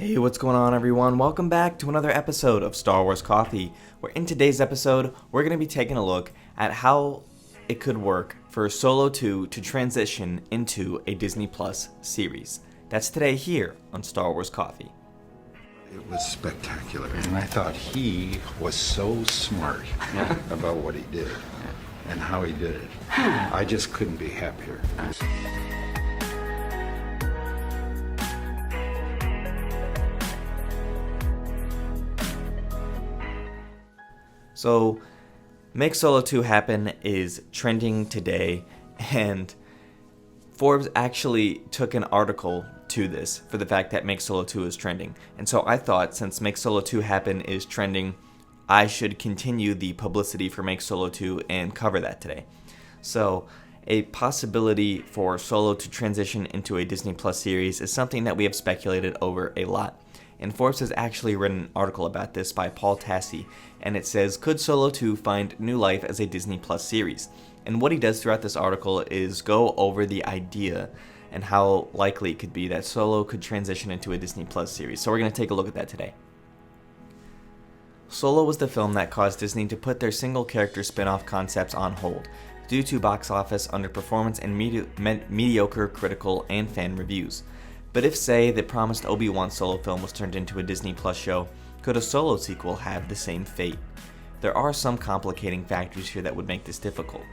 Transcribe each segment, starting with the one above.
Hey, what's going on, everyone? Welcome back to another episode of Star Wars Coffee, where in today's episode, we're going to be taking a look at how it could work for Solo 2 to transition into a Disney Plus series. That's today here on Star Wars Coffee. It was spectacular, and I thought he was so smart about what he did and how he did it. I just couldn't be happier. So, Make Solo 2 Happen is trending today, and Forbes actually took an article to this for the fact that Make Solo 2 is trending. And so I thought, since Make Solo 2 Happen is trending, I should continue the publicity for Make Solo 2 and cover that today. So, a possibility for Solo to transition into a Disney Plus series is something that we have speculated over a lot. And Forbes has actually written an article about this by Paul Tassi, and it says, could Solo 2 find new life as a Disney Plus series? And what he does throughout this article is go over the idea and how likely it could be that Solo could transition into a Disney Plus series. So we're going to take a look at that today. Solo was the film that caused Disney to put their single character spin-off concepts on hold due to box office underperformance and mediocre critical and fan reviews. But if, say, the promised Obi-Wan Solo film was turned into a Disney Plus show, could a Solo sequel have the same fate? There are some complicating factors here that would make this difficult.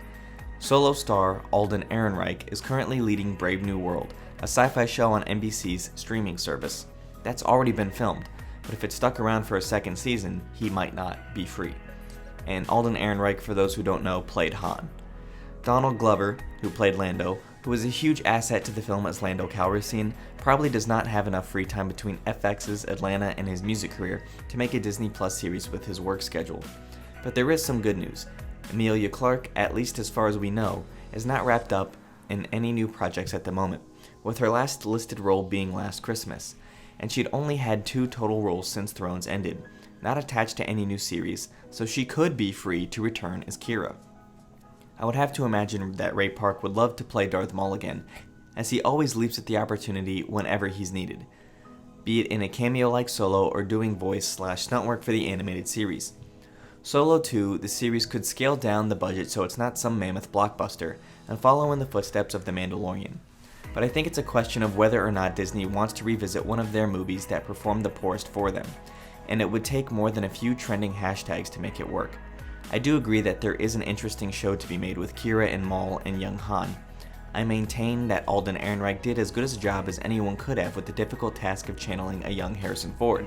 Solo star Alden Ehrenreich is currently leading Brave New World, a sci-fi show on NBC's streaming service. That's already been filmed, but if it stuck around for a second season, he might not be free. And Alden Ehrenreich, for those who don't know, played Han. Donald Glover, who played Lando, who is a huge asset to the film as Lando Calrissian, probably does not have enough free time between FX's Atlanta and his music career to make a Disney Plus series with his work schedule. But there is some good news. Emilia Clarke, at least as far as we know, is not wrapped up in any new projects at the moment, with her last listed role being Last Christmas, and she'd only had 2 total roles since Thrones ended, not attached to any new series, so she could be free to return as Qi'ra. I would have to imagine that Ray Park would love to play Darth Maul again, as he always leaps at the opportunity whenever he's needed, be it in a cameo like Solo or doing voice/stunt work for the animated series. Solo 2, the series could scale down the budget so it's not some mammoth blockbuster, and follow in the footsteps of The Mandalorian. But I think it's a question of whether or not Disney wants to revisit one of their movies that performed the poorest for them, and it would take more than a few trending hashtags to make it work. I do agree that there is an interesting show to be made with Qi'ra and Maul and young Han. I maintain that Alden Ehrenreich did as good a job as anyone could have with the difficult task of channeling a young Harrison Ford.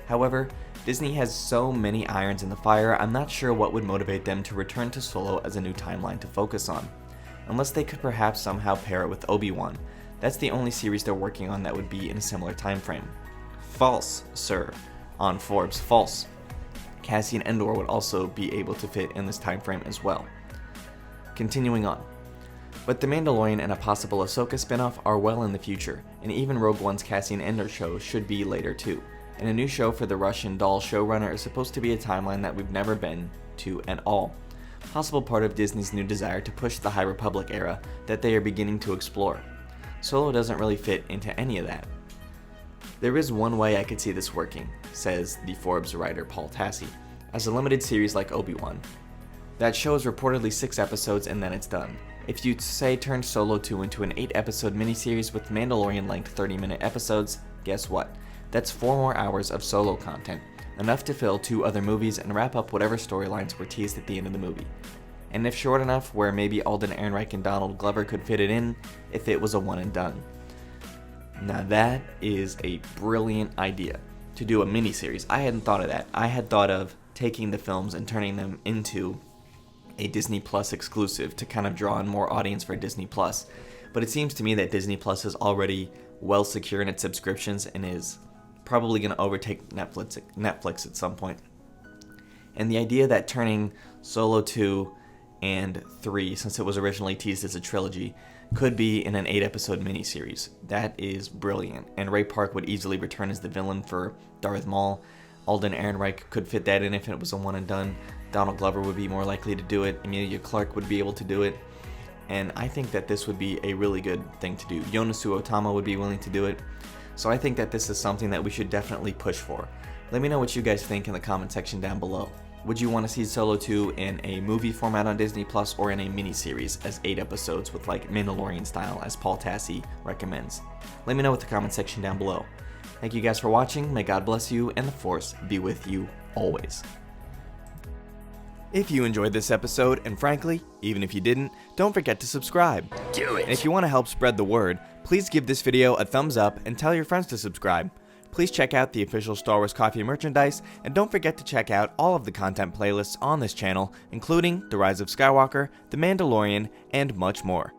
However, Disney has so many irons in the fire, I'm not sure what would motivate them to return to Solo as a new timeline to focus on. Unless they could perhaps somehow pair it with Obi-Wan. That's the only series they're working on that would be in a similar time frame. False, sir. On Forbes, false. Cassian Andor would also be able to fit in this time frame as well. Continuing on. But The Mandalorian and a possible Ahsoka spinoff are well in the future, and even Rogue One's Cassian Andor show should be later too. And a new show for the Russian doll showrunner is supposed to be a timeline that we've never been to at all. Possible part of Disney's new desire to push the High Republic era that they are beginning to explore. Solo doesn't really fit into any of that. There is one way I could see this working, says the Forbes writer Paul Tassi, as a limited series like Obi-Wan. That show is reportedly 6 episodes and then it's done. If you say turn Solo 2 into an 8-episode miniseries with Mandalorian-length 30-minute episodes, guess what? That's 4 more hours of Solo content, enough to fill 2 other movies and wrap up whatever storylines were teased at the end of the movie. And if short enough, where maybe Alden Ehrenreich and Donald Glover could fit it in, if it was a one and done. Now that is a brilliant idea, to do a miniseries. I hadn't thought of that. I had thought of taking the films and turning them into a Disney Plus exclusive to kind of draw in more audience for Disney Plus. But it seems to me that Disney Plus is already well secure in its subscriptions and is probably going to overtake Netflix at some point. And the idea that turning Solo 2 and 3, since it was originally teased as a trilogy, could be in an 8-episode miniseries. That is brilliant, and Ray Park would easily return as the villain for Darth Maul. Alden Ehrenreich could fit that in if it was a one and done. Donald Glover would be more likely to do it. Emilia Clarke would be able to do it. And I think that this would be a really good thing to do. Yonosu Otama would be willing to do it. so I think that this is something that we should definitely push for. Let me know what you guys think in the comment section down below. Would you want to see Solo 2 in a movie format on Disney Plus or in a miniseries as 8 episodes with like Mandalorian style as Paul Tassi recommends? Let me know in the comment section down below. Thank you guys for watching, may God bless you and the Force be with you always. If you enjoyed this episode, and frankly, even if you didn't, don't forget to subscribe. Do it! And if you want to help spread the word, please give this video a thumbs up and tell your friends to subscribe. Please check out the official Star Wars Coffee merchandise, and don't forget to check out all of the content playlists on this channel, including The Rise of Skywalker, The Mandalorian, and much more.